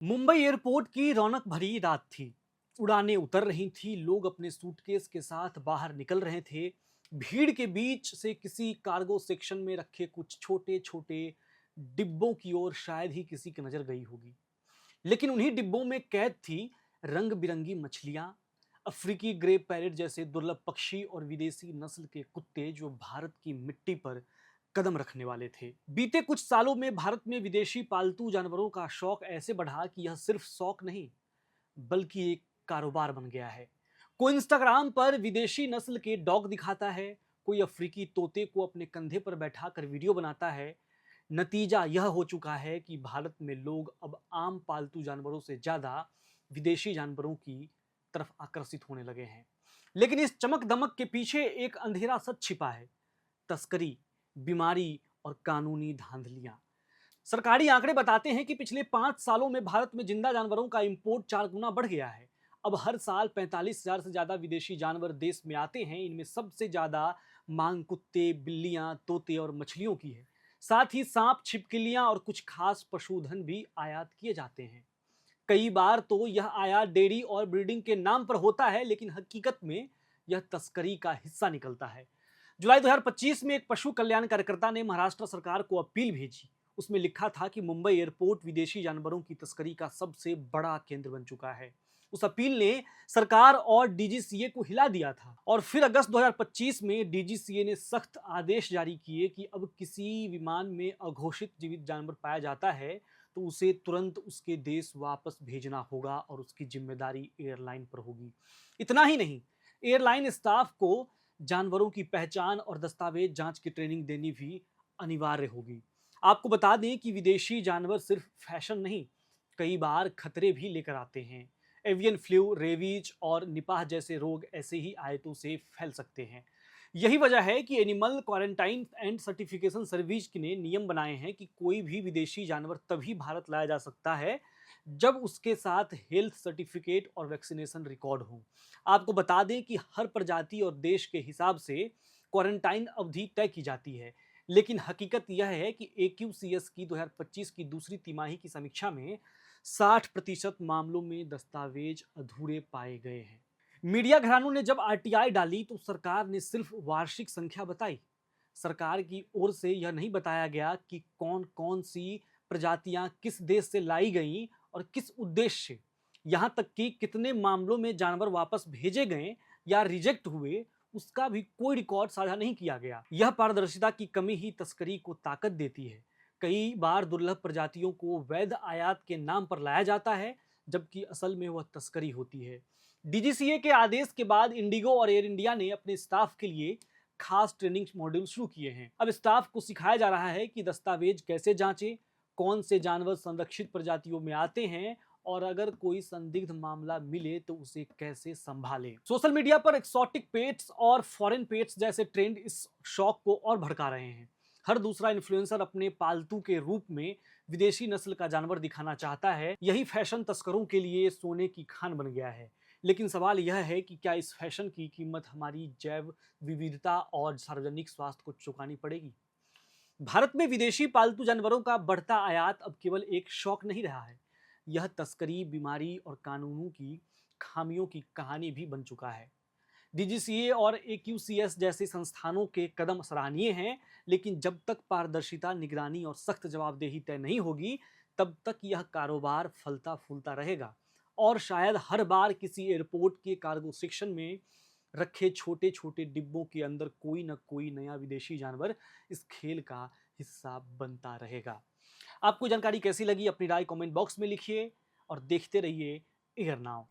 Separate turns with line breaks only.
Mumbai airport की रौनक भरी रात थी। उड़ानें उतर रही थी, लोग अपने सूटकेस के साथ बाहर निकल रहे थे। भीड़ के बीच से किसी कार्गो सेक्शन में रखे कुछ छोटे छोटे डिब्बों की ओर शायद ही किसी की नजर गई होगी, लेकिन उन्हीं डिब्बों में कैद थी रंग बिरंगी मछलियां, अफ्रीकी ग्रे पैरेट जैसे दुर्लभ पक्षी और विदेशी नस्ल के कुत्ते जो भारत की मिट्टी पर कदम रखने वाले थे। बीते कुछ सालों में भारत में विदेशी पालतू जानवरों का शौक ऐसे बढ़ा कि यह सिर्फ शौक नहीं बल्कि एक कारोबार बन गया है। कोई इंस्टाग्राम पर विदेशी नस्ल के डॉग दिखाता है, कोई अफ्रीकी तोते को अपने कंधे पर बैठाकर वीडियो बनाता है। नतीजा यह हो चुका है कि भारत में लोग अब आम पालतू जानवरों से ज्यादा विदेशी जानवरों की तरफ आकर्षित होने लगे हैं। लेकिन इस चमक दमक के पीछे एक अंधेरा सच छिपा है: तस्करी, बीमारी और कानूनी धांधलियां। सरकारी आंकड़े बताते हैं कि पिछले 5 सालों में भारत में जिंदा जानवरों का इंपोर्ट 4 गुना बढ़ गया है। अब हर साल 45,000 से ज्यादा विदेशी जानवर देश में आते हैं। इनमें सबसे ज्यादा मांग कुत्ते, बिल्लियां, तोते और मछलियों की है। साथ ही सांप, छिपकलियां और कुछ खास पशुधन भी आयात किए जाते हैं। कई बार तो यह आयात डेयरी और ब्रीडिंग के नाम पर होता है, लेकिन हकीकत में यह तस्करी का हिस्सा निकलता है। जुलाई 2025 में एक पशु कल्याण कार्यकर्ता ने महाराष्ट्र सरकार को अपील भेजी। उसमें लिखा था कि मुंबई एयरपोर्ट विदेशी जानवरों की तस्करी का सबसे बड़ा केंद्र बन चुका है। उस अपील ने सरकार और डीजीसीए को हिला दिया था। और फिर अगस्त 2025 में डीजीसीए ने सख्त आदेश जारी किए कि अब किसी विमान में अघोषित जीवित जानवर पाया जाता है तो उसे तुरंत उसके देश वापस भेजना होगा और उसकी जिम्मेदारी एयरलाइन पर होगी। इतना ही नहीं, एयरलाइन स्टाफ को जानवरों की पहचान और दस्तावेज जांच की ट्रेनिंग देनी भी अनिवार्य होगी। आपको बता दें कि विदेशी जानवर सिर्फ फैशन नहीं, कई बार खतरे भी लेकर आते हैं। एवियन फ्लू, रेबीज और निपाह जैसे रोग ऐसे ही आयतों से फैल सकते हैं। यही वजह है कि animal quarantine and certification service ने नियम बनाए हैं कि कोई भी विदेशी जानवर तभी भारत लाया जा सकता है जब उसके साथ हेल्थ सर्टिफिकेट और वैक्सीनेशन रिकॉर्ड हो। आपको बता दें कि हर प्रजाति और देश के हिसाब से क्वारंटाइन अवधि तय की जाती है, लेकिन हकीकत यह है कि AQCS की 2025 की दूसरी तिमाही की समीक्षा में 60% मामलों में दस्तावेज अधूरे पाए गए हैं। मीडिया घरानों ने जब आरटीआई डाली तो सरकार ने सिर्फ वार्षिक संख्या बताई। सरकार की ओर से यह नहीं बताया गया कि कौन कौन सी प्रजातियां किस देश से लाई गईं और किस उद्देश्य से। यहां तक कि कितने मामलों में जानवर वापस भेजे गए या रिजेक्ट हुए, उसका भी कोई रिकॉर्ड साझा नहीं किया गया। यह पारदर्शिता की कमी ही तस्करी को ताकत देती है। कई बार दुर्लभ प्रजातियों को वैध आयात के नाम पर लाया जाता है, जबकि असल में वह तस्करी होती है। डीजीसीए के आदेश के बाद इंडिगो और एयर इंडिया ने अपने स्टाफ के लिए खास ट्रेनिंग मॉड्यूल शुरू किए हैं। अब स्टाफ को सिखाया जा रहा है कि दस्तावेज कैसे जांचें, कौन से जानवर संरक्षित प्रजातियों में आते हैं और अगर कोई संदिग्ध मामला मिले तो उसे कैसे संभालें। सोशल मीडिया पर एक्सोटिक पेट्स और फॉरेन पेट्स जैसे ट्रेंड इस शौक को और भड़का रहे हैं। हर दूसरा इन्फ्लुएंसर अपने पालतू के रूप में विदेशी नस्ल का जानवर दिखाना चाहता है। यही फैशन तस्करों के लिए सोने की खान बन गया है। लेकिन सवाल यह है कि क्या इस फैशन की कीमत हमारी जैव विविधता और सार्वजनिक स्वास्थ्य को चुकानी पड़ेगी? भारत में विदेशी पालतू जानवरों का बढ़ता आयात अब केवल एक शौक नहीं रहा है, यह तस्करी, बीमारी और कानूनों की खामियों की कहानी भी बन चुका है। डीजीसीए और AQCS जैसे संस्थानों के कदम सराहनीय हैं, लेकिन जब तक पारदर्शिता, निगरानी और सख्त जवाबदेही तय नहीं होगी, तब तक यह कारोबार फलता फूलता रहेगा। और शायद हर बार किसी एयरपोर्ट के कार्गो सेक्शन में रखे छोटे छोटे डिब्बों के अंदर कोई न कोई नया विदेशी जानवर इस खेल का हिस्सा बनता रहेगा। आपको जानकारी कैसी लगी? अपनी राय कमेंट बॉक्स में लिखिए और देखते रहिए एयर नाउ।